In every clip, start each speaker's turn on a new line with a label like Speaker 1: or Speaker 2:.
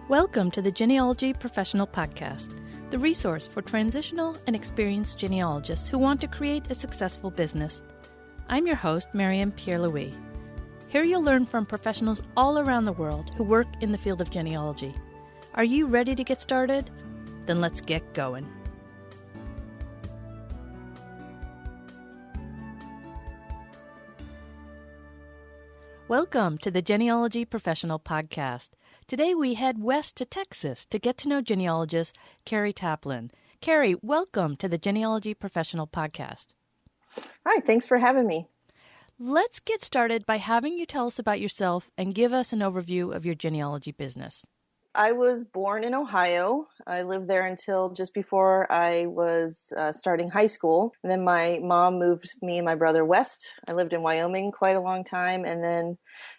Speaker 1: Welcome to the Genealogy Professional Podcast, the resource for transitional and experienced genealogists who want to create a successful business. I'm your host, Miriam Pierre-Louis. Here you'll learn from professionals all around the world who work in the field of genealogy. Are you ready to get started? Then let's get going. Welcome to the Genealogy Professional Podcast. Today we head west to Texas to get to know genealogist Cari Taplin. Cari, welcome to the Genealogy Professional Podcast.
Speaker 2: Hi, thanks for having me.
Speaker 1: Let's get started by having you tell us about yourself and give us an overview of your genealogy business.
Speaker 2: I was born in Ohio. I lived there until just before I was starting high school. And then my mom moved me and my brother west. I lived in Wyoming quite a long time and then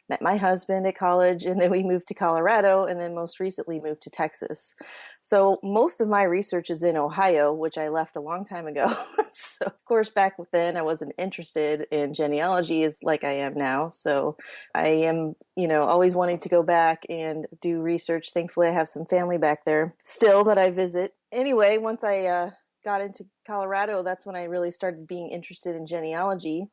Speaker 2: met my husband at college. And then we moved to Colorado and then most recently moved to Texas. So most of my research is in Ohio, which I left a long time ago. So of course, back then I wasn't interested in genealogy as like I am now. So I am, always wanting to go back and do research. Thankfully, I have some family back there still that I visit. Anyway, once I got into Colorado, that's when I really started being interested in genealogy.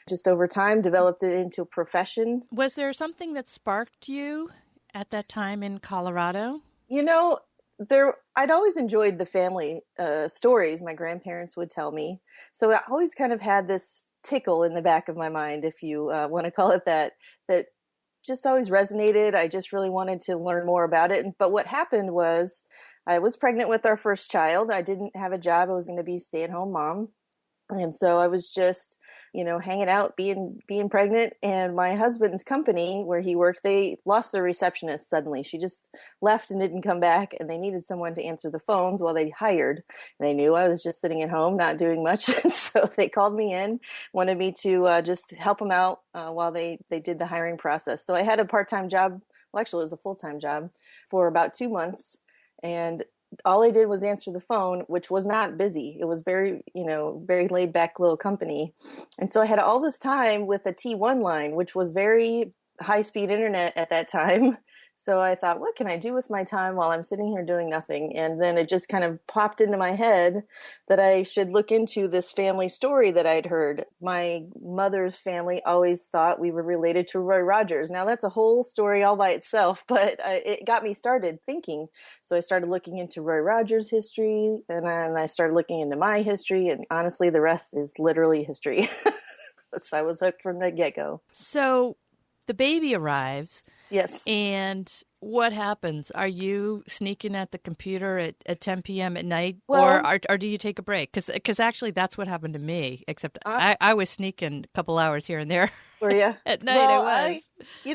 Speaker 2: Just over time, developed it into a profession.
Speaker 1: Was there something that sparked you at that time in Colorado?
Speaker 2: I'd always enjoyed the family stories my grandparents would tell me. So I always kind of had this tickle in the back of my mind, if you want to call it that just always resonated. I just really wanted to learn more about it. But what happened was I was pregnant with our first child. I didn't have a job. I was going to be a stay-at-home mom. And so I was just, hanging out, being pregnant. And my husband's company where he worked, they lost their receptionist suddenly. She just left and didn't come back. And they needed someone to answer the phones while they hired. And they knew I was just sitting at home, not doing much. And so they called me in, wanted me to just help them out while they did the hiring process. So I had a part-time job. Well, actually, it was a full-time job for about 2 months. And all I did was answer the phone, which was not busy. It was very, very laid back little company. And so I had all this time with a T1 line, which was very high speed internet at that time. So I thought, what can I do with my time while I'm sitting here doing nothing? And then it just kind of popped into my head that I should look into this family story that I'd heard. My mother's family always thought we were related to Roy Rogers. Now that's a whole story all by itself, but it got me started thinking. So I started looking into Roy Rogers' history and I started looking into my history. And honestly, the rest is literally history. So I was hooked from the get-go.
Speaker 1: So the baby arrives.
Speaker 2: Yes.
Speaker 1: And what happens? Are you sneaking at the computer at 10 p.m. at night,
Speaker 2: well,
Speaker 1: or do you take a break? Because actually that's what happened to me, except I was sneaking a couple hours here and there.
Speaker 2: Were you?
Speaker 1: At night I was.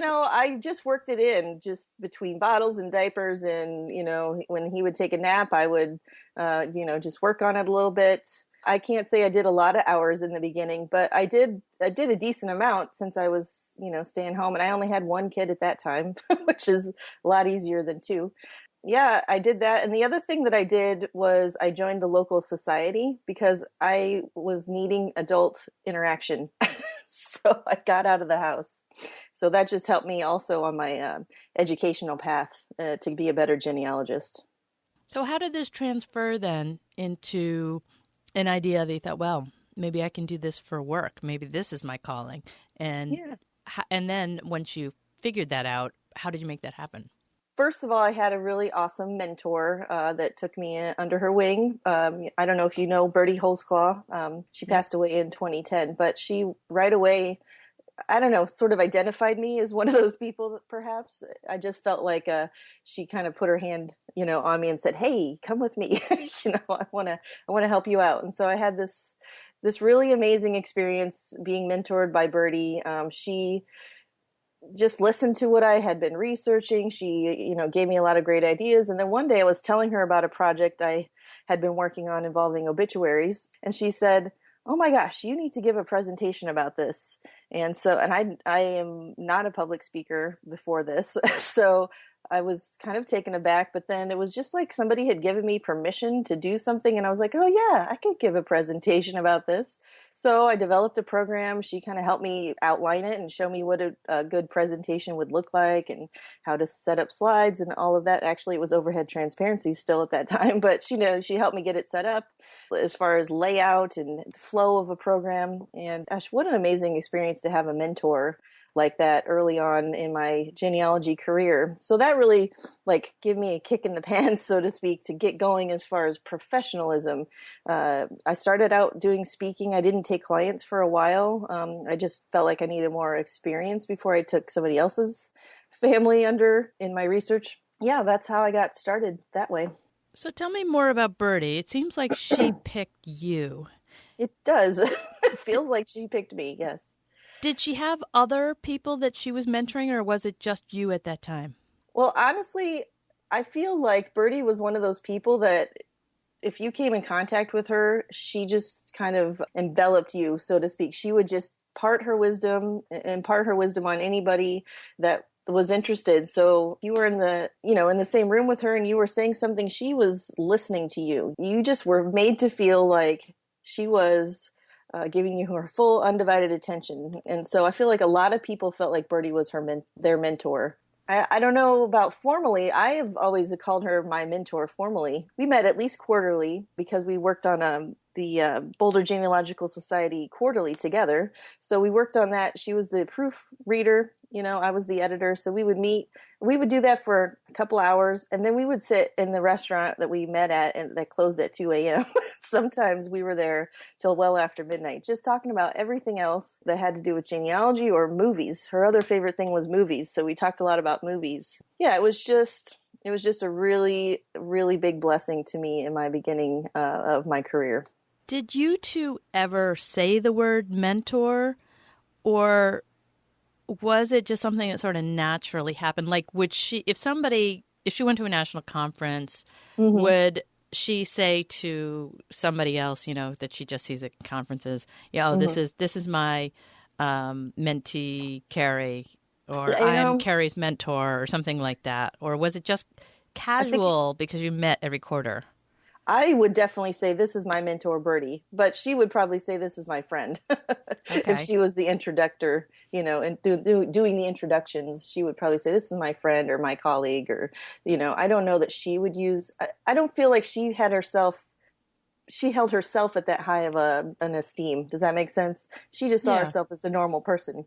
Speaker 2: I just worked it in just between bottles and diapers and, when he would take a nap, I would, just work on it a little bit. I can't say I did a lot of hours in the beginning, but I did a decent amount since I was, staying home. And I only had one kid at that time, which is a lot easier than two. Yeah, I did that. And the other thing that I did was I joined the local society because I was needing adult interaction. So I got out of the house. So that just helped me also on my educational path to be a better genealogist.
Speaker 1: So how did this transfer then into an idea that you thought, well, maybe I can do this for work. Maybe this is my calling. And and then once you figured that out, how did you make that happen?
Speaker 2: First of all, I had a really awesome mentor that took me under her wing. I don't know if you know Bertie Holzclaw. She passed away in 2010, but she right away, I don't know, sort of identified me as one of those people that perhaps I just felt like she kind of put her hand, on me and said, "Hey, come with me. I want to help you out." And so I had this really amazing experience being mentored by Bertie. She just listened to what I had been researching. She, gave me a lot of great ideas. And then one day I was telling her about a project I had been working on involving obituaries. And she said, "Oh my gosh, you need to give a presentation about this." And so, and I am not a public speaker before this. So I was kind of taken aback, but then it was just like somebody had given me permission to do something. And I was like, oh, yeah, I could give a presentation about this. So I developed a program. She kind of helped me outline it and show me what a good presentation would look like and how to set up slides and all of that. Actually, it was overhead transparency still at that time, but she helped me get it set up as far as layout and flow of a program. And gosh, what an amazing experience to have a mentor like that early on in my genealogy career. So that really gave me a kick in the pants, so to speak, to get going as far as professionalism. I started out doing speaking. I didn't take clients for a while. I just felt like I needed more experience before I took somebody else's family under in my research. Yeah, that's how I got started that way.
Speaker 1: So tell me more about Birdie. It seems like she picked you.
Speaker 2: It does. It feels like she picked me, yes.
Speaker 1: Did she have other people that she was mentoring, or was it just you at that time?
Speaker 2: Well, honestly, I feel like Birdie was one of those people that if you came in contact with her, she just kind of enveloped you, so to speak. She would just impart her wisdom on anybody that was interested. So you were in the same room with her and you were saying something, she was listening to you. You just were made to feel like she was giving you her full undivided attention. And so I feel like a lot of people felt like Birdie was their mentor. I don't know about formally. I have always called her my mentor formally. We met at least quarterly because we worked on the Boulder Genealogical Society quarterly together. So we worked on that. She was the proofreader. I was the editor. So we would meet. We would do that for a couple hours. And then we would sit in the restaurant that we met at and that closed at 2 a.m. Sometimes we were there till well after midnight, just talking about everything else that had to do with genealogy or movies. Her other favorite thing was movies. So we talked a lot about movies. Yeah, it was just a really, really big blessing to me in my beginning of my career.
Speaker 1: Did you two ever say the word mentor, or was it just something that sort of naturally happened? Like, would she, if she went to a national conference, mm-hmm. would she say to somebody else, that she just sees at conferences, mm-hmm. this is my mentee, Cari, or I'm Cari's mentor, or something like that? Or was it just casual because you met every quarter?
Speaker 2: I would definitely say this is my mentor, Birdie, but she would probably say this is my friend. If she was the introductor, and doing the introductions, she would probably say this is my friend or my colleague, or, I don't know that she would use, I don't feel like she held herself at that high of an esteem. Does that make sense? She just saw herself as a normal person,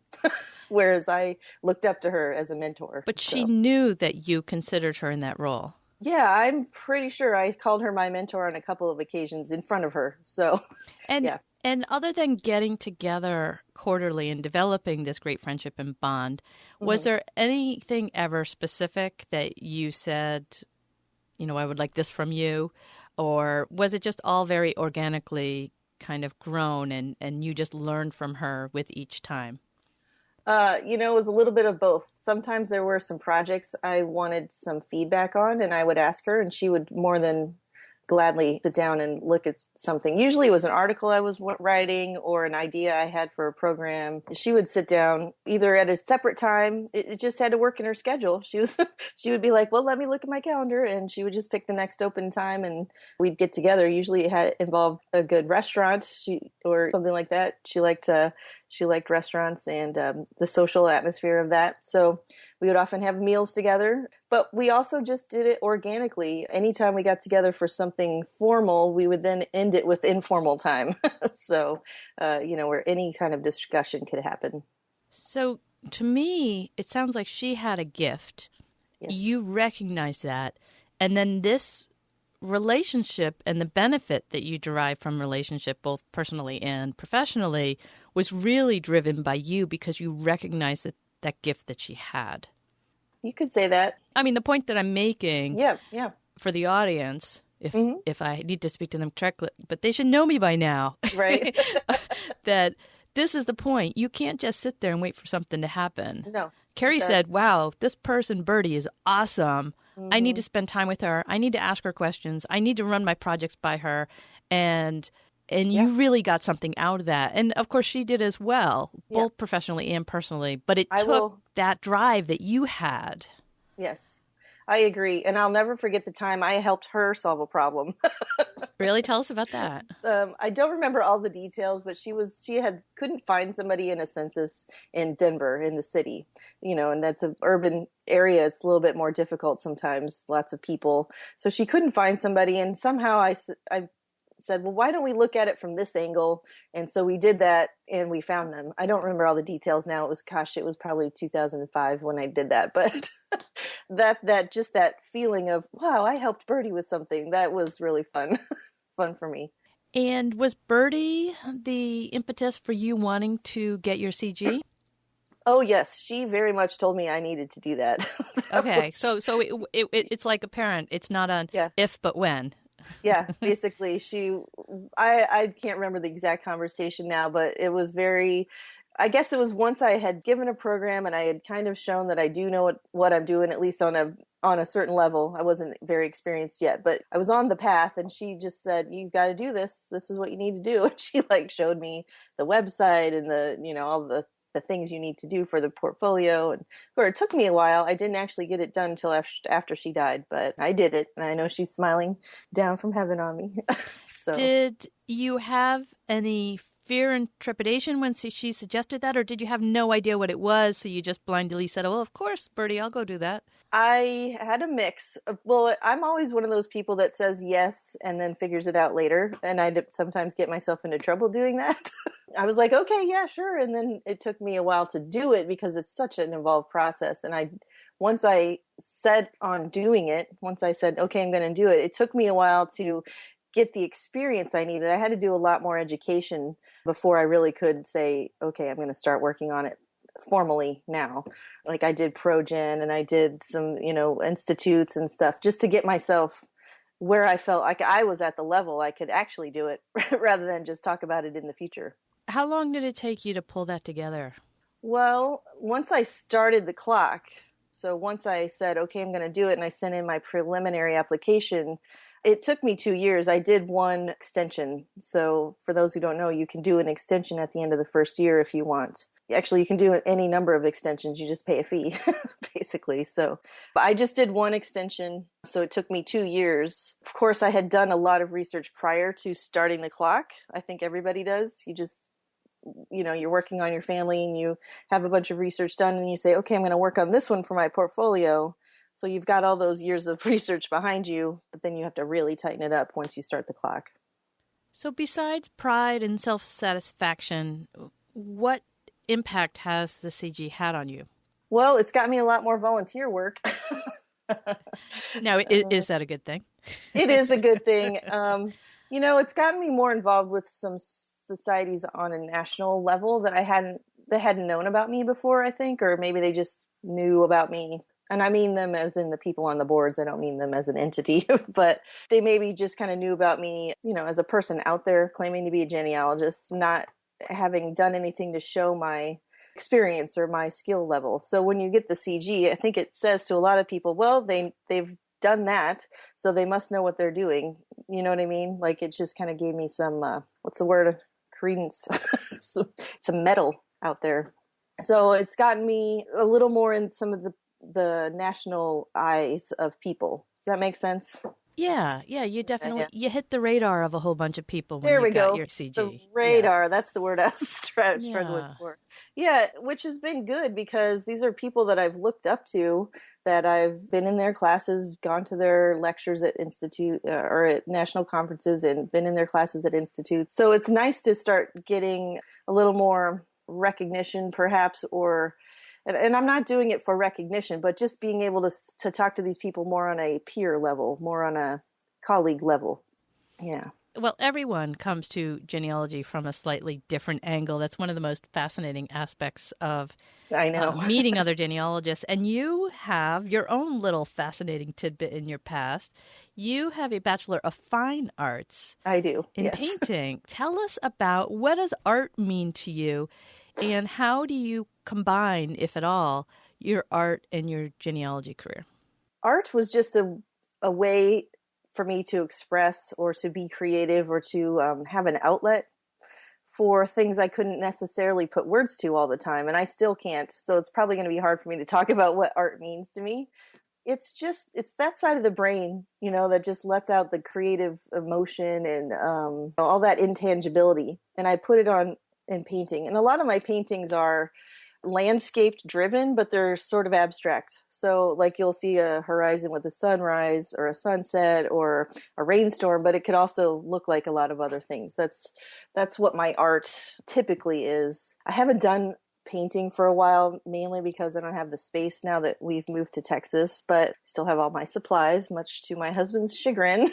Speaker 2: whereas I looked up to her as a mentor.
Speaker 1: But she knew that you considered her in that role.
Speaker 2: Yeah, I'm pretty sure I called her my mentor on a couple of occasions in front of her. So,
Speaker 1: And other than getting together quarterly and developing this great friendship and bond, was there anything ever specific that you said, I would like this from you? Or was it just all very organically kind of grown and you just learned from her with each time?
Speaker 2: It was a little bit of both. Sometimes there were some projects I wanted some feedback on, and I would ask her, and she would more than gladly sit down and look at something. Usually it was an article I was writing or an idea I had for a program. She would sit down either at a separate time. It just had to work in her schedule. She would be like, well, let me look at my calendar. And she would just pick the next open time and we'd get together. Usually it involved a good restaurant or something like that. She liked restaurants and the social atmosphere of that. So we would often have meals together, but we also just did it organically. Anytime we got together for something formal, we would then end it with informal time. So, where any kind of discussion could happen.
Speaker 1: So to me, it sounds like she had a gift. Yes. You recognize that. And then this relationship and the benefit that you derive from relationship, both personally and professionally, was really driven by you because you recognize that gift that she had.
Speaker 2: You could say that.
Speaker 1: I mean, the point that I'm making for the audience, if I need to speak to them correctly, but they should know me by now.
Speaker 2: Right.
Speaker 1: That this is the point. You can't just sit there and wait for something to happen.
Speaker 2: No.
Speaker 1: Cari said, wow, this person, Birdie, is awesome. I need to spend time with her. I need to ask her questions. I need to run my projects by her. And you really got something out of that. And, of course, she did as well, both professionally and personally. But it took that drive that you had.
Speaker 2: Yes. I agree. And I'll never forget the time I helped her solve a problem.
Speaker 1: Really? Tell us about that.
Speaker 2: I don't remember all the details, but couldn't find somebody in a census in Denver, in the city, and that's an urban area. It's a little bit more difficult sometimes, lots of people. So she couldn't find somebody. And somehow I said, well, why don't we look at it from this angle? And so we did that and we found them. I don't remember all the details now. It was probably 2005 when I did that. But that feeling of, wow, I helped Birdie with something. That was really fun, fun for me.
Speaker 1: And was Birdie the impetus for you wanting to get your CG?
Speaker 2: Oh, yes. She very much told me I needed to do that.
Speaker 1: Okay. So it's like a parent. It's not an if, but when.
Speaker 2: Yeah, basically I can't remember the exact conversation now, but it was I guess it was once I had given a program and I had kind of shown that I do know what I'm doing, at least on a certain level. I wasn't very experienced yet, but I was on the path, and she just said, "You've got to do this. This is what you need to do." And she showed me the website and all the things you need to do for the portfolio. And it took me a while. I didn't actually get it done until after she died, but I did it. And I know she's smiling down from heaven on me. So.
Speaker 1: Did you have any fear and trepidation when she suggested that, or did you have no idea what it was, so you just blindly said, oh, well, of course, Birdie, I'll go do that?
Speaker 2: I had a mix. Well, I'm always one of those people that says yes and then figures it out later, and I sometimes get myself into trouble doing that. I was like, okay, yeah, sure, and then it took me a while to do it because it's such an involved process, and once I set on doing it, once I said, okay, I'm going to do it, it took me a while to get the experience I needed. I had to do a lot more education before I really could say, okay, I'm going to start working on it formally now. Like I did ProGen and I did some, institutes and stuff just to get myself where I felt like I was at the level I could actually do it rather than just talk about it in the future.
Speaker 1: How long did it take you to pull that together?
Speaker 2: Well, once I started the clock, so once I said, okay, I'm going to do it, and I sent in my preliminary application, it took me 2 years. I did one extension. So for those who don't know, you can do an extension at the end of the first year if you want. Actually, you can do any number of extensions. You just pay a fee, basically. So but I just did one extension. So it took me 2 years. Of course, I had done a lot of research prior to starting the clock. I think everybody does. You just, you're working on your family and you have a bunch of research done and you say, okay, I'm going to work on this one for my portfolio. So you've got all those years of research behind you, but then you have to really tighten it up once you start the clock.
Speaker 1: So besides pride and self-satisfaction, what impact has the CG had on you?
Speaker 2: Well, it's got me a lot more volunteer work.
Speaker 1: Now, is that a good thing?
Speaker 2: It is a good thing. It's gotten me more involved with some societies on a national level that they hadn't known about me before, I think, or maybe they just knew about me. And I mean them as in the people on the boards. I don't mean them as an entity, but they maybe just kind of knew about me, as a person out there claiming to be a genealogist, not having done anything to show my experience or my skill level. So when you get the CG, I think it says to a lot of people, well, they've done that, so they must know what they're doing. You know what I mean? Like it just kind of gave me some, what's the word? Credence. So it's a medal out there. So it's gotten me a little more in some of the national eyes of people. Does that make sense?
Speaker 1: Yeah, you definitely you hit the radar of a whole bunch of people when
Speaker 2: there we
Speaker 1: you got
Speaker 2: go.
Speaker 1: Your CG.
Speaker 2: The radar, that's the word I was struggling for. Yeah, which has been good because these are people that I've looked up to, that I've been in their classes, gone to their lectures at institute or at national conferences, and been in their classes at institute. So it's nice to start getting a little more recognition, perhaps, and I'm not doing it for recognition, but just being able to talk to these people more on a peer level, more on a colleague level. Yeah.
Speaker 1: Well, everyone comes to genealogy from a slightly different angle. That's one of the most fascinating aspects of meeting other genealogists. And you have your own little fascinating tidbit in your past. You have a Bachelor of Fine Arts.
Speaker 2: I do.
Speaker 1: In painting. Tell us about, what does art mean to you, and how do you combine, if at all, your art and your genealogy career?
Speaker 2: Art was just a way for me to express or to be creative or to have an outlet for things I couldn't necessarily put words to all the time. And I still can't. So it's probably going to be hard for me to talk about what art means to me. it's that side of the brain, that just lets out the creative emotion and all that intangibility. And I put it on in painting. And a lot of my paintings are landscape driven, but they're sort of abstract. So like you'll see a horizon with a sunrise or a sunset or a rainstorm, but it could also look like a lot of other things. That's what my art typically is. I haven't done painting for a while, mainly because I don't have the space now that we've moved to Texas, but still have all my supplies, much to my husband's chagrin.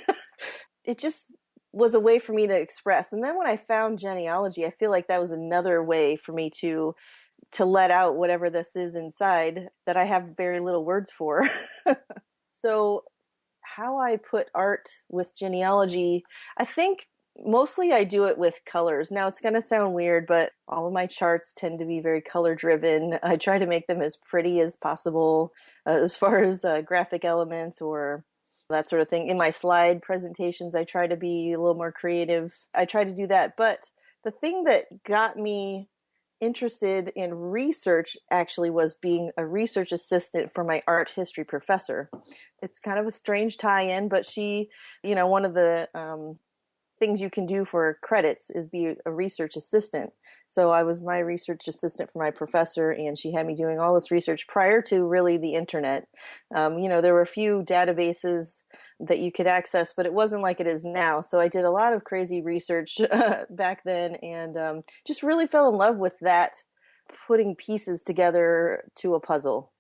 Speaker 2: It just was a way for me to express. And then when I found genealogy, I feel like that was another way for me to let out whatever this is inside that I have very little words for. So how I put art with genealogy, I think mostly I do it with colors. Now it's going to sound weird, but all of my charts tend to be very color driven. I try to make them as pretty as possible as far as graphic elements or that sort of thing. In my slide presentations, I try to be a little more creative. I try to do that. But the thing that got me interested in research actually was being a research assistant for my art history professor. It's kind of a strange tie-in, but she, one of the things you can do for credits is be a research assistant. So I was my research assistant for my professor, and she had me doing all this research prior to really the internet. There were a few databases that you could access, but it wasn't like it is now. So I did a lot of crazy research back then, and just really fell in love with that, putting pieces together to a puzzle,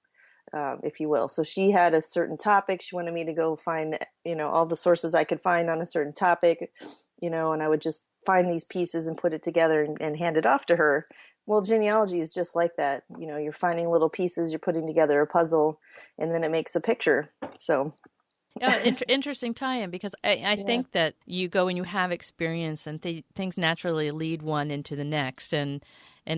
Speaker 2: if you will. So she had a certain topic. She wanted me to go find, all the sources I could find on a certain topic, and I would just find these pieces and put it together and hand it off to her. Well, genealogy is just like that. You're finding little pieces, you're putting together a puzzle, and then it makes a picture. So
Speaker 1: interesting tie-in, because I think that you go and you have experience and things naturally lead one into the next, and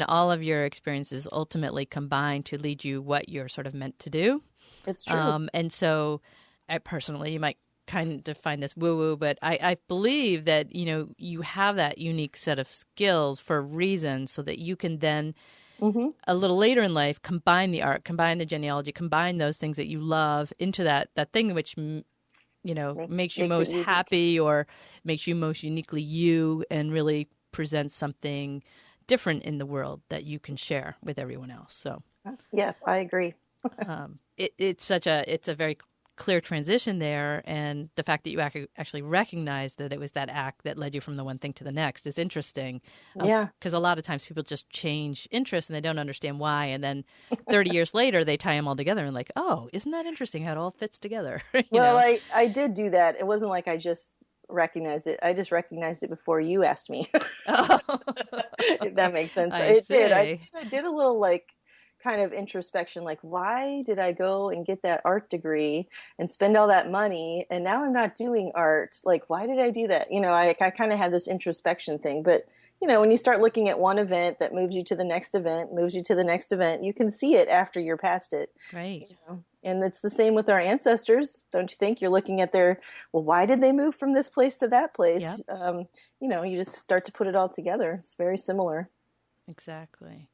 Speaker 1: all of your experiences ultimately combine to lead you what you're sort of meant to do.
Speaker 2: It's true.
Speaker 1: And so I personally, you might kind of find this woo-woo, but I believe that, you have that unique set of skills for a reason so that you can then a little later in life combine the art, combine the genealogy, combine those things that you love into that thing which makes you most happy or makes you most uniquely you, and really presents something different in the world that you can share with everyone else. So
Speaker 2: yeah, I agree.
Speaker 1: It's a very clear transition there, and the fact that you actually recognize that it was that act that led you from the one thing to the next is interesting.
Speaker 2: Yeah,
Speaker 1: because a lot of times people just change interests and they don't understand why, and then 30 years later they tie them all together and like, oh, isn't that interesting how it all fits together?
Speaker 2: I did do that. It wasn't like I just recognized it. I just recognized it before you asked me.
Speaker 1: Oh.
Speaker 2: If that makes sense.
Speaker 1: I
Speaker 2: did a little kind of introspection, like, why did I go and get that art degree and spend all that money, and now I'm not doing art? Like, why did I do that? I kind of had this introspection thing. But when you start looking at one event that moves you to the next event, you can see it after you're past it.
Speaker 1: Right.
Speaker 2: And it's the same with our ancestors, don't you think? You're looking at why did they move from this place to that place? Yep. You just start to put it all together. It's very similar.
Speaker 1: Exactly.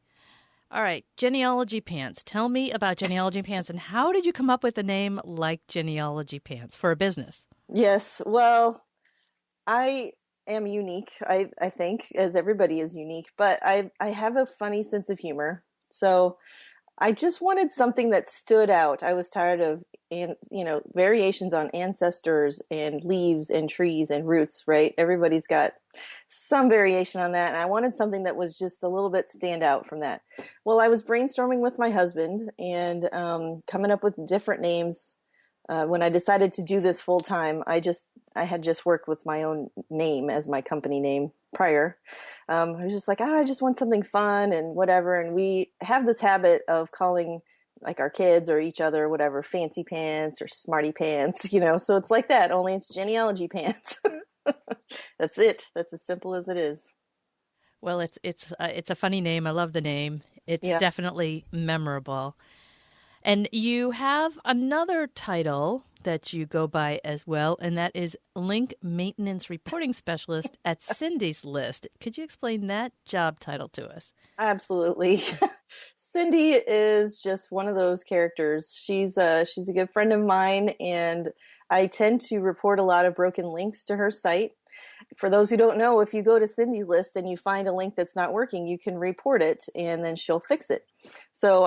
Speaker 1: All right, genealogy pants. Tell me about genealogy pants, and how did you come up with a name like genealogy pants for a business?
Speaker 2: Yes, well, I am unique, I think, as everybody is unique, but I have a funny sense of humor. So I just wanted something that stood out. I was tired of, variations on ancestors and leaves and trees and roots, right? Everybody's got some variation on that. And I wanted something that was just a little bit stand out from that. Well, I was brainstorming with my husband and coming up with different names. When I decided to do this full time, I had just worked with my own name as my company name prior. I was just like, I just want something fun and whatever. And we have this habit of calling like our kids or each other, whatever, fancy pants or smarty pants, so it's like that, only it's genealogy pants. That's it. That's as simple as it is.
Speaker 1: Well, it's a funny name. I love the name. It's definitely memorable. And you have another title that you go by as well, and that is Link Maintenance Reporting Specialist at Cindy's List. Could you explain that job title to us?
Speaker 2: Absolutely. Cindy is just one of those characters. She's a good friend of mine, and I tend to report a lot of broken links to her site. For those who don't know, if you go to Cindy's list and you find a link that's not working, you can report it and then she'll fix it. So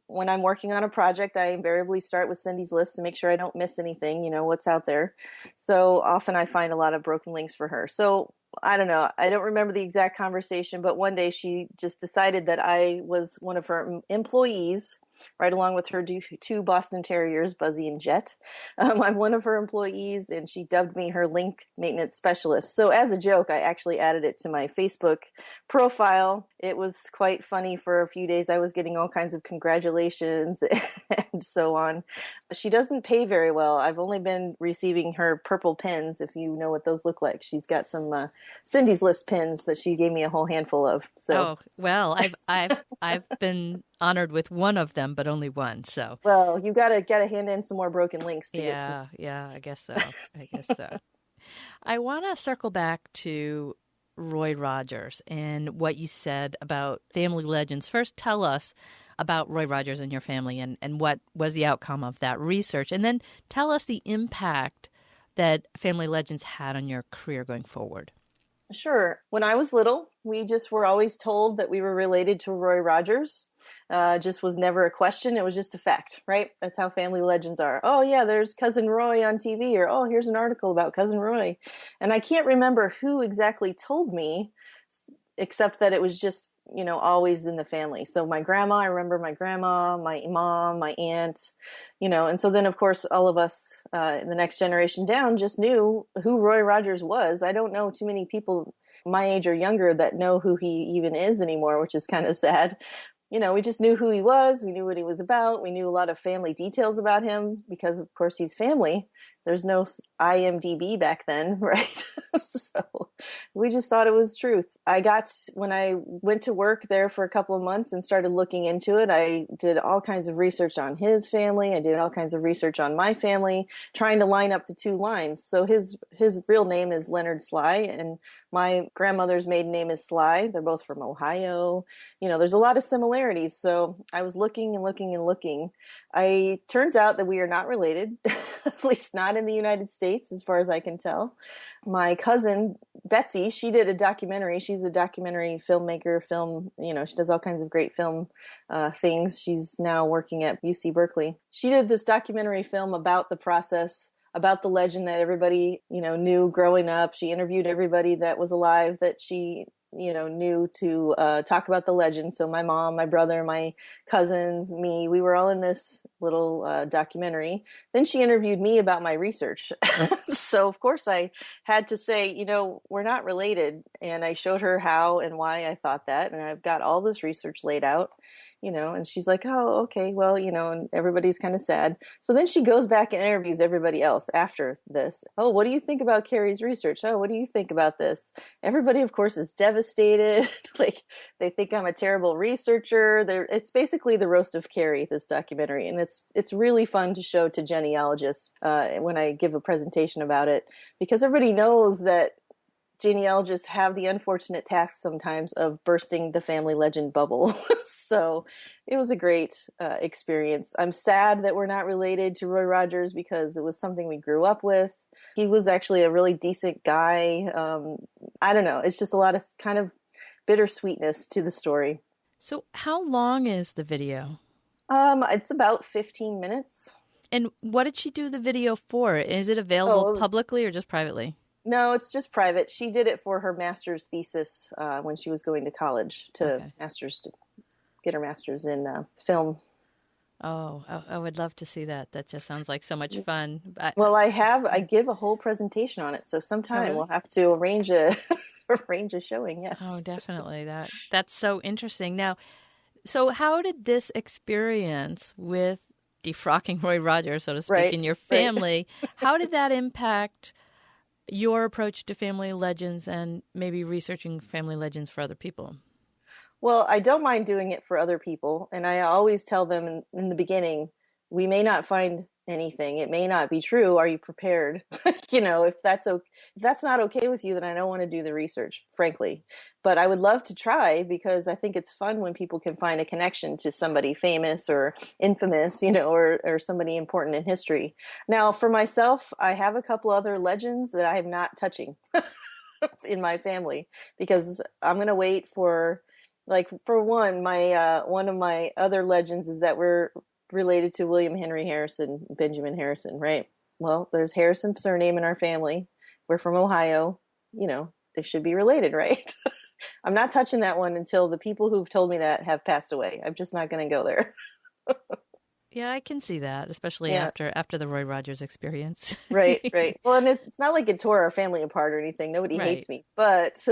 Speaker 2: when I'm working on a project, I invariably start with Cindy's list to make sure I don't miss anything, what's out there. So often I find a lot of broken links for her. So I don't know. I don't remember the exact conversation, but one day she just decided that I was one of her employees, right along with her two Boston Terriers, Buzzy and Jet. I'm one of her employees, and she dubbed me her link maintenance specialist. So as a joke, I actually added it to my Facebook profile. It was quite funny. For a few days I was getting all kinds of congratulations and so on. She doesn't pay very well. I've only been receiving her purple pins, if you know what those look like. She's got some Cindy's List pins that she gave me a whole handful of. So.
Speaker 1: Oh, well, I've been honored with one of them, but only one. So,
Speaker 2: well, you gotta hand in some more broken links to get some.
Speaker 1: Yeah, I guess so. I want to circle back to Roy Rogers and what you said about family legends. First, tell us about Roy Rogers and your family and what was the outcome of that research, and then tell us the impact that family legends had on your career going forward.
Speaker 2: Sure. When I was little, we just were always told that we were related to Roy Rogers. Just was never a question. It was just a fact, right? That's how family legends are. Oh, yeah, there's Cousin Roy on TV, or oh, here's an article about Cousin Roy. And I can't remember who exactly told me, except that it was just, always in the family. So my grandma, I remember my grandma, my mom, my aunt, and so then, of course, all of us in the next generation down just knew who Roy Rogers was. I don't know too many people my age or younger that know who he even is anymore, which is kind of sad. We just knew who he was. We knew what he was about. We knew a lot of family details about him because, of course, he's family. There's no IMDb back then, right? So we just thought it was truth. When I went to work there for a couple of months and started looking into it, I did all kinds of research on his family. I did all kinds of research on my family, trying to line up the two lines. So his real name is Leonard Sly, and my grandmother's maiden name is Sly. They're both from Ohio. There's a lot of similarities. So I was looking and looking and looking. Turns out that we are not related, at least not in the United States, as far as I can tell. My cousin, Betsy, she did a documentary. She's a documentary filmmaker, she does all kinds of great film things. She's now working at UC Berkeley. She did this documentary film about the process, about the legend that everybody, knew growing up. She interviewed everybody that was alive that she knew to talk about the legend. So my mom, my brother, my cousins, me, we were all in this little documentary. Then she interviewed me about my research. So of course I had to say, we're not related. And I showed her how and why I thought that. And I've got all this research laid out, and she's like, oh, okay, well, and everybody's kind of sad. So then she goes back and interviews everybody else after this. Oh, what do you think about Cari's research? Oh, what do you think about this? Everybody, of course, is devastated. Like, they think I'm a terrible researcher. It's basically the roast of Cari, this documentary. And it's really fun to show to genealogists when I give a presentation about it, because everybody knows that genealogists have the unfortunate task sometimes of bursting the family legend bubble. So it was a great experience. I'm sad that we're not related to Roy Rogers because it was something we grew up with. He was actually a really decent guy. I don't know. It's just a lot of kind of bittersweetness to the story.
Speaker 1: So how long is the video?
Speaker 2: It's about 15 minutes.
Speaker 1: And what did she do the video for? Is it available publicly or just privately?
Speaker 2: No, it's just private. She did it for her master's thesis when she was going to college to get her master's in film.
Speaker 1: Oh, I would love to see that. That just sounds like so much fun.
Speaker 2: Well, I give a whole presentation on it, so sometime we'll have to arrange a showing. Yes.
Speaker 1: Oh, definitely. That's so interesting. Now, so how did this experience with defrocking Roy Rogers, so to speak, in your family, how did that impact your approach to family legends and maybe researching family legends for other people?
Speaker 2: Well, I don't mind doing it for other people. And I always tell them in the beginning, we may not find anything. It may not be true. Are you prepared? If that's not okay with you, then I don't want to do the research, frankly. But I would love to try, because I think it's fun when people can find a connection to somebody famous or infamous, or somebody important in history. Now, for myself, I have a couple other legends that I am not touching in my family, because I'm going to wait for, like, for one of my other legends is that we're related to William Henry Harrison, Benjamin Harrison, right? Well, there's Harrison surname in our family. We're from Ohio. They should be related, right? I'm not touching that one until the people who've told me that have passed away. I'm just not going to go there.
Speaker 1: Yeah, I can see that, especially
Speaker 2: Yeah.
Speaker 1: after the Roy Rogers experience.
Speaker 2: Right. Well, and it's not like it tore our family apart or anything. Nobody
Speaker 1: Right.
Speaker 2: hates me, but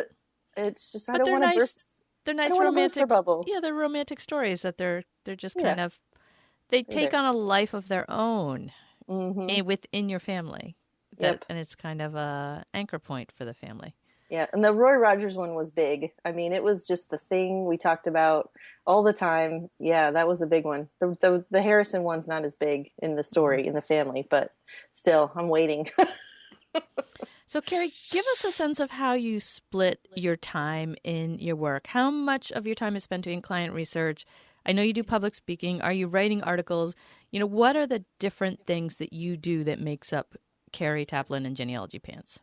Speaker 2: it's just I
Speaker 1: But
Speaker 2: don't
Speaker 1: they're
Speaker 2: want to
Speaker 1: nice.
Speaker 2: burst.
Speaker 1: They're
Speaker 2: I
Speaker 1: nice
Speaker 2: don't want to burst their
Speaker 1: romantic.
Speaker 2: bubble.
Speaker 1: Yeah, they're romantic stories that they're just
Speaker 2: Yeah,
Speaker 1: kind of they
Speaker 2: they're
Speaker 1: take
Speaker 2: there.
Speaker 1: on a life of their own
Speaker 2: Mm-hmm.
Speaker 1: within your family.
Speaker 2: Yep.
Speaker 1: And it's kind of a anchor point for the family.
Speaker 2: Yeah, and the Roy Rogers one was big. I mean, it was just the thing we talked about all the time. Yeah, that was a big one. The Harrison one's not as big in the story in the family, but still, I'm waiting.
Speaker 1: So, Cari, give us a sense of how you split your time in your work. How much of your time is spent doing client research? I know you do public speaking. Are you writing articles? What are the different things that you do that makes up Cari Taplin and Genealogy Pants?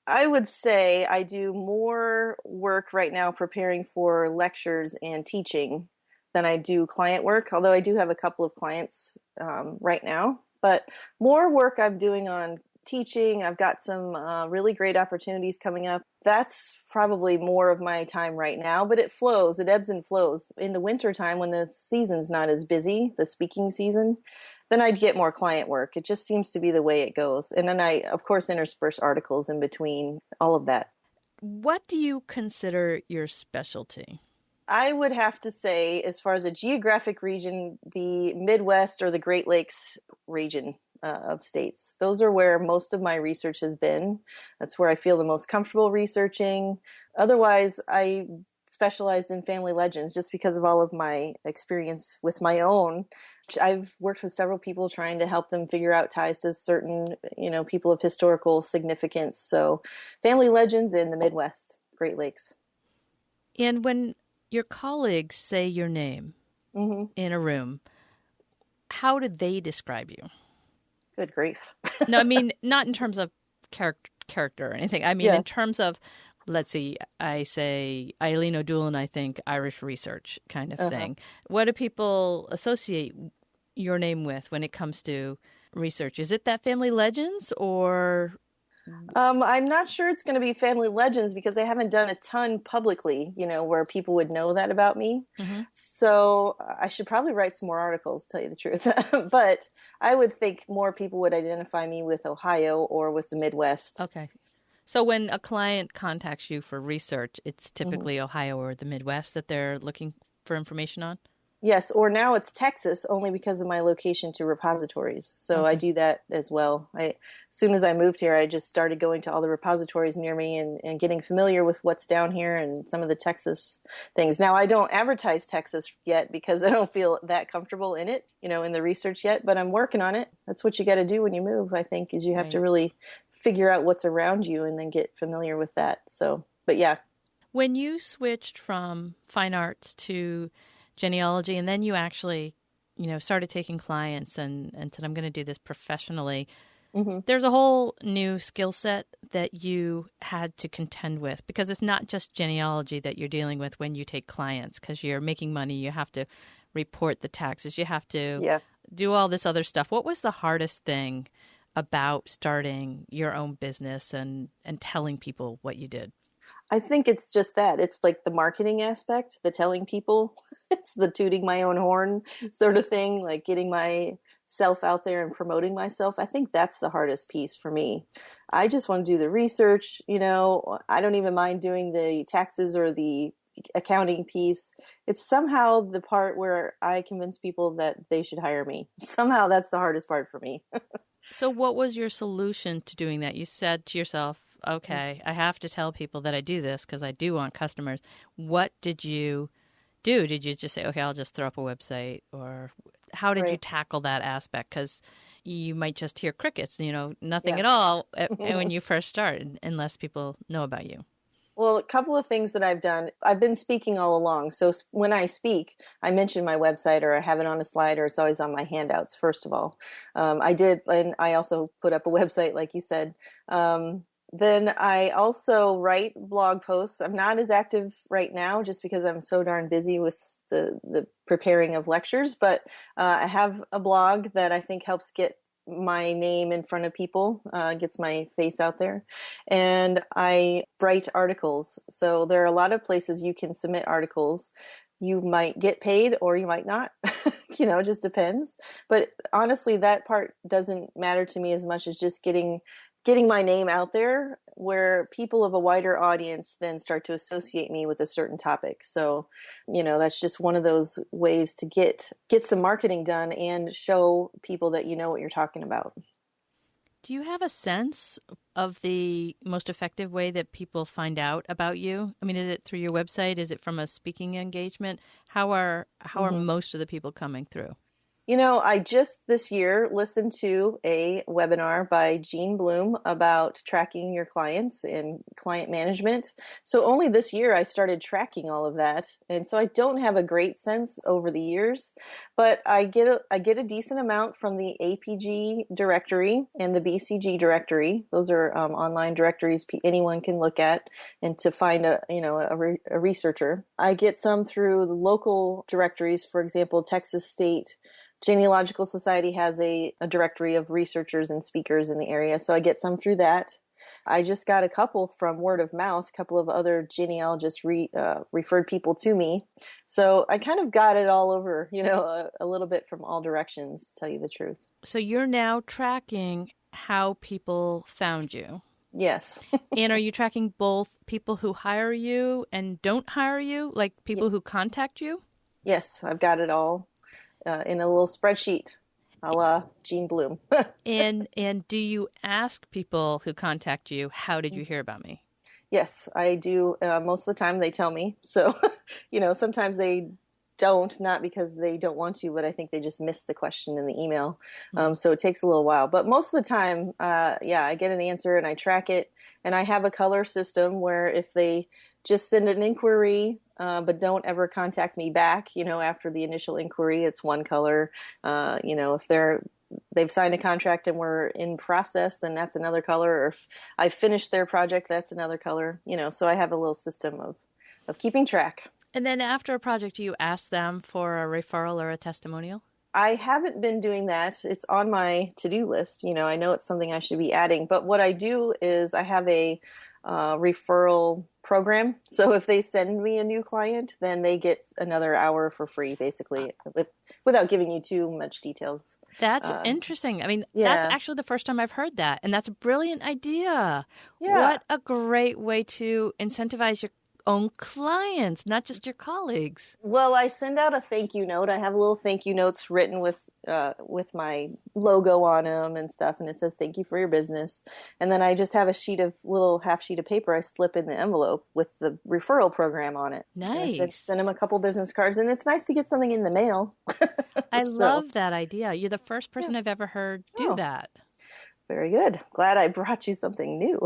Speaker 2: I would say I do more work right now preparing for lectures and teaching than I do client work, although I do have a couple of clients right now. But more work I'm doing on teaching. I've got some really great opportunities coming up. That's probably more of my time right now, but it flows. It ebbs and flows. In the wintertime, when the season's not as busy, the speaking season, then I'd get more client work. It just seems to be the way it goes. And then I, of course, intersperse articles in between, all of that.
Speaker 1: What do you consider your specialty?
Speaker 2: I would have to say, as far as a geographic region, the Midwest or the Great Lakes region of states. Those are where most of my research has been. That's where I feel the most comfortable researching. Otherwise, I specialized in family legends just because of all of my experience with my own. I've worked with several people trying to help them figure out ties to certain, people of historical significance. So family legends in the Midwest, Great Lakes.
Speaker 1: And when your colleagues say your name in a room, how do they describe you?
Speaker 2: Good grief.
Speaker 1: No, I mean, not in terms of character or anything. I mean, in terms of, let's see, I say Eileen O'Doul and I think Irish research kind of thing. What do people associate your name with when it comes to research? Is it that family legends or?
Speaker 2: I'm not sure it's going to be family legends because I haven't done a ton publicly, where people would know that about me.
Speaker 1: Mm-hmm.
Speaker 2: So I should probably write some more articles, to tell you the truth. But I would think more people would identify me with Ohio or with the Midwest.
Speaker 1: Okay. So when a client contacts you for research, it's typically Ohio or the Midwest that they're looking for information on?
Speaker 2: Yes, or now it's Texas only because of my location to repositories. So I do that as well. As soon as I moved here, I just started going to all the repositories near me and getting familiar with what's down here and some of the Texas things. Now, I don't advertise Texas yet because I don't feel that comfortable in it, in the research yet, but I'm working on it. That's what you got to do when you move, I think, is you have to really figure out what's around you and then get familiar with that. So, but yeah.
Speaker 1: When you switched from fine arts to genealogy, and then you actually, started taking clients and said, I'm going to do this professionally. There's a whole new skill set that you had to contend with because it's not just genealogy that you're dealing with when you take clients because you're making money. You have to report the taxes. You have to do all this other stuff. What was the hardest thing about starting your own business and telling people what you did?
Speaker 2: I think it's just that. It's like the marketing aspect, the telling people. It's the tooting my own horn sort of thing, like getting myself out there and promoting myself. I think that's the hardest piece for me. I just want to do the research. I don't even mind doing the taxes or the accounting piece. It's somehow the part where I convince people that they should hire me. Somehow that's the hardest part for me.
Speaker 1: So what was your solution to doing that? You said to yourself, okay, I have to tell people that I do this because I do want customers. What did you do? Did you just say, okay, I'll just throw up a website? Or how did you tackle that aspect? Because you might just hear crickets, nothing
Speaker 2: Yeah.
Speaker 1: at all when you first start, unless people know about you.
Speaker 2: Well, a couple of things that I've done. I've been speaking all along. So when I speak, I mention my website, or I have it on a slide, or it's always on my handouts, first of all. I did, and I also put up a website, like you said. Then I also write blog posts. I'm not as active right now just because I'm so darn busy with the preparing of lectures, but I have a blog that I think helps get my name in front of people, gets my face out there. And I write articles. So there are a lot of places you can submit articles. You might get paid or you might not, it just depends. But honestly, that part doesn't matter to me as much as just getting my name out there, where people of a wider audience then start to associate me with a certain topic. So, that's just one of those ways to get some marketing done and show people that you know what you're talking about.
Speaker 1: Do you have a sense of the most effective way that people find out about you? I mean, is it through your website? Is it from a speaking engagement? How are most of the people coming through?
Speaker 2: I just this year listened to a webinar by Jean Bloom about tracking your clients and client management. So only this year I started tracking all of that. And so I don't have a great sense over the years, but I get a decent amount from the APG directory and the BCG directory. Those are online directories anyone can look at and to find a researcher. I get some through the local directories. For example, Texas State Genealogical Society has a directory of researchers and speakers in the area, so I get some through that. I just got a couple from word of mouth. A couple of other genealogists referred people to me. So I kind of got it all over, a little bit from all directions, to tell you the truth.
Speaker 1: So you're now tracking how people found you.
Speaker 2: Yes.
Speaker 1: And are you tracking both people who hire you and don't hire you, like people who contact you?
Speaker 2: Yes, I've got it all in a little spreadsheet, a la Jean Bloom.
Speaker 1: And do you ask people who contact you, how did you hear about me?
Speaker 2: Yes, I do. Most of the time they tell me. So, sometimes they don't, not because they don't want to, but I think they just missed the question in the email. So it takes a little while. But most of the time, I get an answer and I track it. And I have a color system where if they just send an inquiry, but don't ever contact me back, after the initial inquiry, it's one color. If they've signed a contract and we're in process, then that's another color. Or if I've finished their project, that's another color. So I have a little system of keeping track.
Speaker 1: And then after a project, do you ask them for a referral or a testimonial?
Speaker 2: I haven't been doing that. It's on my to-do list. I know it's something I should be adding. But what I do is I have a referral program. So if they send me a new client, then they get another hour for free, basically, without giving you too much details.
Speaker 1: That's interesting. I mean, that's actually the first time I've heard that. And that's a brilliant idea.
Speaker 2: Yeah.
Speaker 1: What a great way to incentivize your own clients, not just your colleagues.
Speaker 2: Well, I send out a thank you note. I have little thank you notes written with my logo on them and stuff, and it says thank you for your business. And then I just have a little half sheet of paper I slip in the envelope with the referral program on it.
Speaker 1: Nice.
Speaker 2: I send them a couple business cards, and it's nice to get something in the mail.
Speaker 1: I love that idea. You're the first person I've ever heard do that.
Speaker 2: Very good. Glad I brought you something new.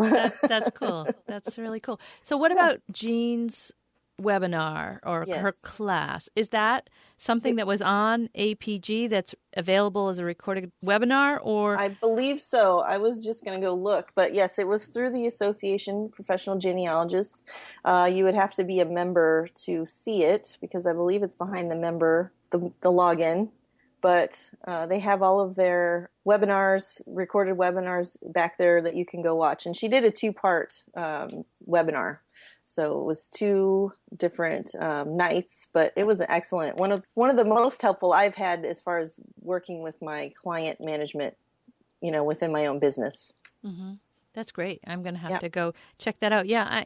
Speaker 1: That's cool. That's really cool. So what about Jean's webinar or her class? Is that something that was on APG that's available as a recorded webinar, or?
Speaker 2: I believe so. I was just going to go look. But yes, it was through the Association of Professional Genealogists. You would have to be a member to see it because I believe it's behind the member, the login. But they have all of their webinars, recorded webinars back there that you can go watch. And she did a 2-part webinar. So it was 2 different nights, but it was excellent. One of the most helpful I've had as far as working with my client management, within my own business.
Speaker 1: Mm-hmm. That's great. I'm going to have to go check that out. Yeah,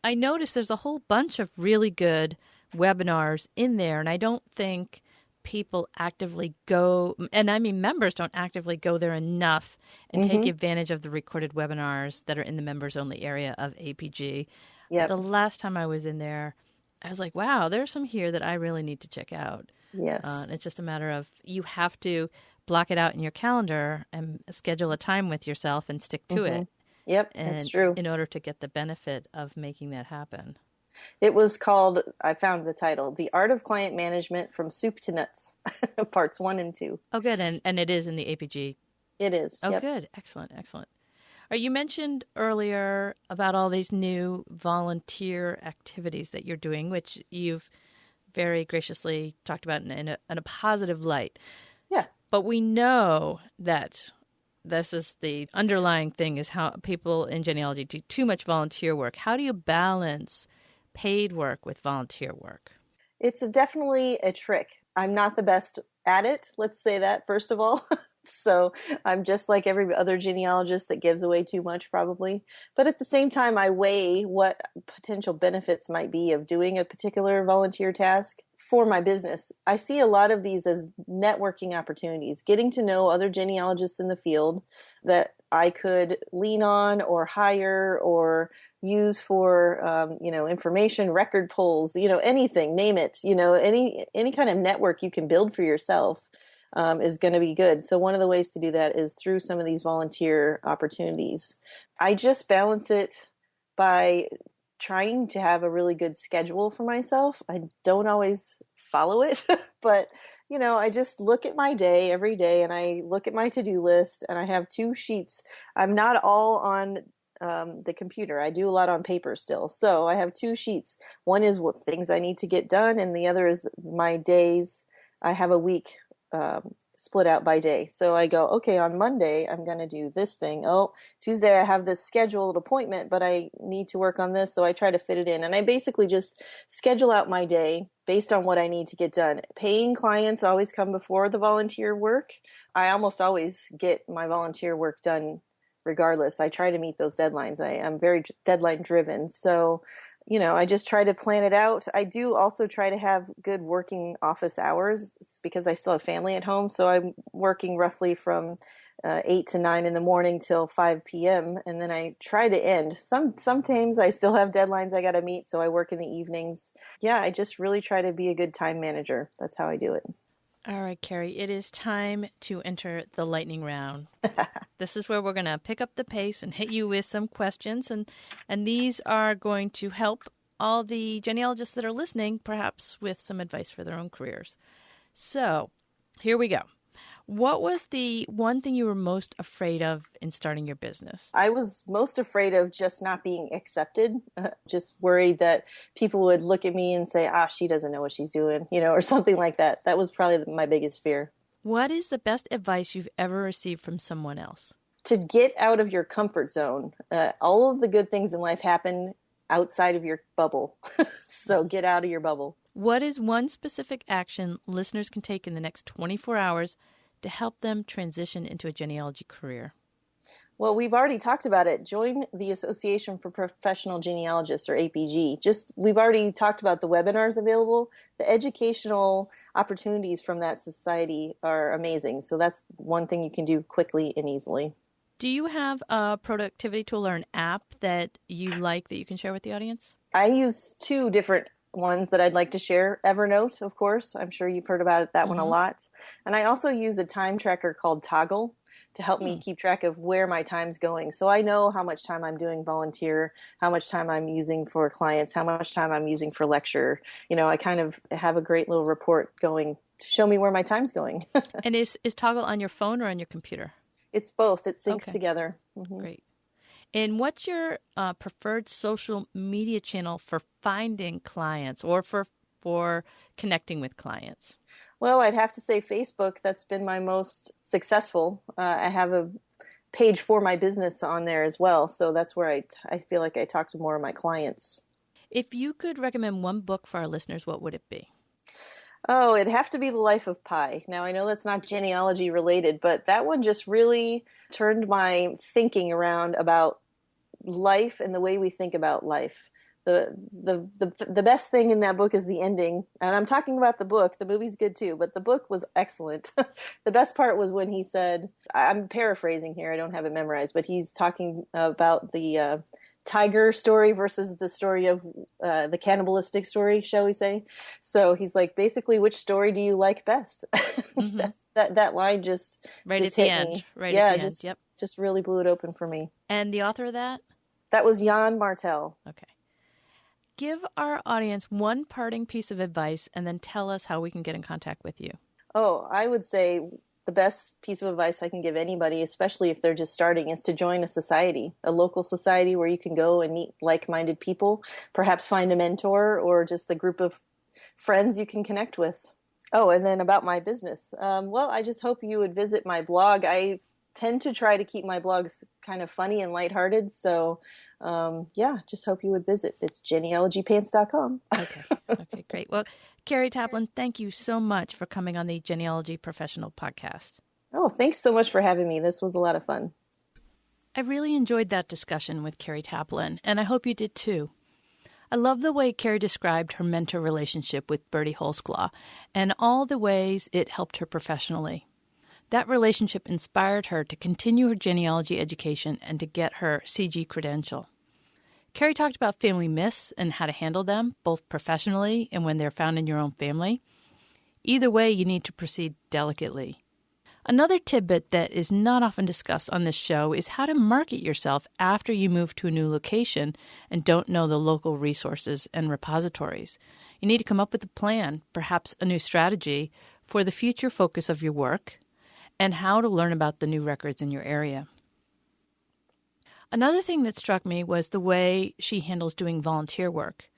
Speaker 1: I noticed there's a whole bunch of really good webinars in there, and I don't think people actively go, and I mean members don't actively go there enough and take advantage of the recorded webinars that are in the members only area of APG. Yep. The last time I was in there, I was like, wow, there's some here that I really need to check out.
Speaker 2: Yes.
Speaker 1: It's just a matter of you have to block it out in your calendar and schedule a time with yourself and stick to it.
Speaker 2: Yep,
Speaker 1: And
Speaker 2: that's true.
Speaker 1: in order to get the benefit of making that happen.
Speaker 2: It was called, I found the title, The Art of Client Management from Soup to Nuts, parts 1 and 2.
Speaker 1: Oh, good. And it is in the APG.
Speaker 2: It is.
Speaker 1: Oh,
Speaker 2: yep.
Speaker 1: Good. Excellent. Excellent. All right, you mentioned earlier about all these new volunteer activities that you're doing, which you've very graciously talked about in a positive light.
Speaker 2: Yeah.
Speaker 1: But we know that this is the underlying thing is how people in genealogy do too much volunteer work. How do you balance paid work with volunteer work?
Speaker 2: It's definitely a trick. I'm not the best at it. Let's say that, first of all. So I'm just like every other genealogist that gives away too much, probably. But at the same time, I weigh what potential benefits might be of doing a particular volunteer task for my business. I see a lot of these as networking opportunities, getting to know other genealogists in the field that I could lean on or hire or use for, information, record pulls, anything, name it, any kind of network you can build for yourself. Is going to be good. So one of the ways to do that is through some of these volunteer opportunities. I just balance it by trying to have a really good schedule for myself. I don't always follow it, but I just look at my day every day and I look at my to-do list and I have 2 sheets. I'm not all on the computer. I do a lot on paper still. So I have 2 sheets. One is what things I need to get done and the other is my days. I have a week split out by day. So I go, okay, on Monday, I'm going to do this thing. Oh, Tuesday, I have this scheduled appointment, but I need to work on this. So I try to fit it in. And I basically just schedule out my day based on what I need to get done. Paying clients always come before the volunteer work. I almost always get my volunteer work done regardless. I try to meet those deadlines. I am very deadline driven. So I just try to plan it out. I do also try to have good working office hours because I still have family at home. So I'm working roughly from 8 to 9 in the morning till 5 p.m. And then I try to end. Sometimes I still have deadlines I got to meet. So I work in the evenings. Yeah, I just really try to be a good time manager. That's how I do it.
Speaker 1: All right, Cari, it is time to enter the lightning round. This is where we're going to pick up the pace and hit you with some questions. And these are going to help all the genealogists that are listening, perhaps with some advice for their own careers. So here we go. What was the one thing you were most afraid of in starting your business?
Speaker 2: I was most afraid of just not being accepted, just worried that people would look at me and say, she doesn't know what she's doing, or something like that. That was probably my biggest fear.
Speaker 1: What is the best advice you've ever received from someone else?
Speaker 2: To get out of your comfort zone. All of the good things in life happen outside of your bubble. So get out of your bubble.
Speaker 1: What is one specific action listeners can take in the next 24 hours to help them transition into a genealogy career?
Speaker 2: Well, we've already talked about it. Join the Association for Professional Genealogists, or APG. We've already talked about the webinars available. The educational opportunities from that society are amazing. So that's one thing you can do quickly and easily.
Speaker 1: Do you have a productivity tool or an app that you like that you can share with the audience?
Speaker 2: I use 2 different ones that I'd like to share. Evernote, of course. I'm sure you've heard about that one a lot. And I also use a time tracker called Toggl to help me keep track of where my time's going. So I know how much time I'm doing volunteer, how much time I'm using for clients, how much time I'm using for lecture. I kind of have a great little report going to show me where my time's going.
Speaker 1: And is Toggl on your phone or on your computer?
Speaker 2: It's both. It syncs together. Mm-hmm.
Speaker 1: Great. And what's your preferred social media channel for finding clients or for connecting with clients?
Speaker 2: Well, I'd have to say Facebook. That's been my most successful. I have a page for my business on there as well. So that's where I feel like I talk to more of my clients.
Speaker 1: If you could recommend one book for our listeners, what would it be?
Speaker 2: Oh, it'd have to be The Life of Pi. Now, I know that's not genealogy related, but that one just really turned my thinking around about life and the way we think about life. The best thing in that book is the ending. And I'm talking about the book. The movie's good too, but the book was excellent. The best part was when he said, I'm paraphrasing here, I don't have it memorized, but he's talking about the tiger story versus the story of the cannibalistic story, shall we say. So he's like, basically, which story do you like best?
Speaker 1: Mm-hmm.
Speaker 2: That line just
Speaker 1: Right
Speaker 2: just
Speaker 1: at the
Speaker 2: hit
Speaker 1: end.
Speaker 2: me.
Speaker 1: Right at
Speaker 2: Yeah,
Speaker 1: the end. Yep.
Speaker 2: just really blew it open for me.
Speaker 1: And the author of that?
Speaker 2: That was Jan Martel.
Speaker 1: Okay. Give our audience one parting piece of advice and then tell us how we can get in contact with you.
Speaker 2: Oh, I would say the best piece of advice I can give anybody, especially if they're just starting, is to join a society, a local society where you can go and meet like-minded people, perhaps find a mentor or just a group of friends you can connect with. Oh, and then about my business. Well, I just hope you would visit my blog. I tend to try to keep my blogs kind of funny and lighthearted. So, just hope you would visit. It's genealogypants.com.
Speaker 1: Okay, great. Well, Cari Taplin, thank you so much for coming on the Genealogy Professional Podcast.
Speaker 2: Oh, thanks so much for having me. This was a lot of fun.
Speaker 1: I really enjoyed that discussion with Cari Taplin, and I hope you did too. I love the way Cari described her mentor relationship with Bertie Holsclaw and all the ways it helped her professionally. That relationship inspired her to continue her genealogy education and to get her CG credential. Cari talked about family myths and how to handle them, both professionally and when they're found in your own family. Either way, you need to proceed delicately. Another tidbit that is not often discussed on this show is how to market yourself after you move to a new location and don't know the local resources and repositories. You need to come up with a plan, perhaps a new strategy, for the future focus of your work and how to learn about the new records in your area. Another thing that struck me was the way she handles doing volunteer work.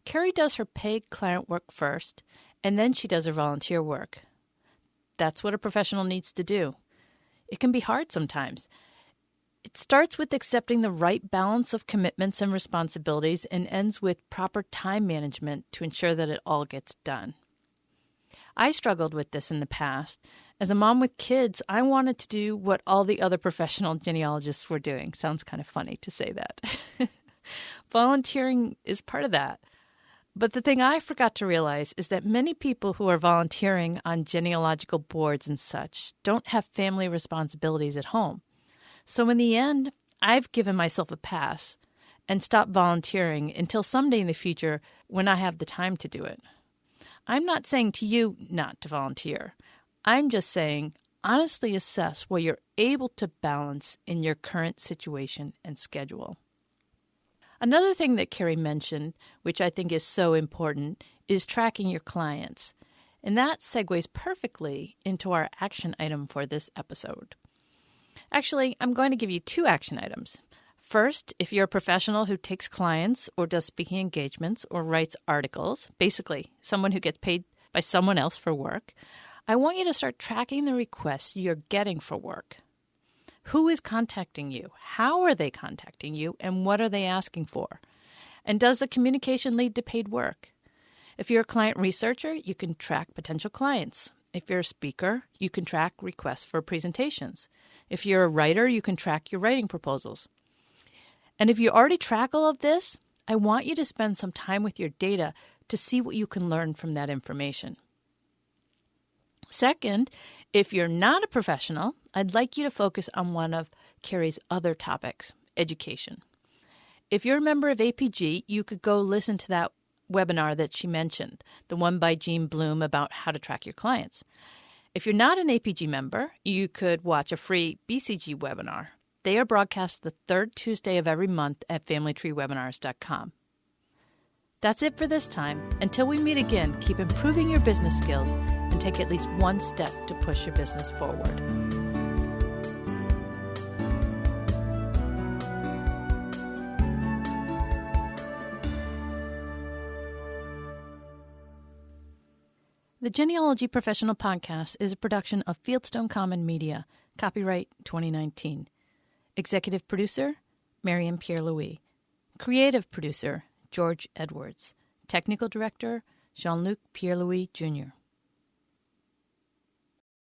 Speaker 1: Cari does her paid client work first, and then she does her volunteer work. That's what a professional needs to do. It can be hard sometimes. It starts with accepting the right balance of commitments and responsibilities and ends with proper time management to ensure that it all gets done. I struggled with this in the past. As a mom with kids, I wanted to do what all the other professional genealogists were doing. Sounds kind of funny to say that. Volunteering is part of that. But the thing I forgot to realize is that many people who are volunteering on genealogical boards and such don't have family responsibilities at home. So in the end, I've given myself a pass and stopped volunteering until someday in the future when I have the time to do it. I'm not saying to you not to volunteer. I'm just saying honestly assess what you're able to balance in your current situation and schedule. Another thing that Cari mentioned, which I think is so important, is tracking your clients. And that segues perfectly into our action item for this episode. Actually, I'm going to give you 2 action items. First, if you're a professional who takes clients or does speaking engagements or writes articles, basically someone who gets paid by someone else for work, I want you to start tracking the requests you're getting for work. Who is contacting you? How are they contacting you? And what are they asking for? And does the communication lead to paid work? If you're a client researcher, you can track potential clients. If you're a speaker, you can track requests for presentations. If you're a writer, you can track your writing proposals. And if you already track all of this, I want you to spend some time with your data to see what you can learn from that information. Second, if you're not a professional, I'd like you to focus on one of Cari's other topics, education. If you're a member of APG, you could go listen to that webinar that she mentioned, the one by Jean Bloom about how to track your clients. If you're not an APG member, you could watch a free BCG webinar. They are broadcast the 3rd Tuesday of every month at familytreewebinars.com. That's it for this time. Until we meet again, keep improving your business skills and take at least one step to push your business forward. The Genealogy Professional Podcast is a production of Fieldstone Common Media, copyright 2019. Executive producer, Marianne Pierre-Louis. Creative producer, George Edwards. Technical director, Jean-Luc Pierre-Louis Jr.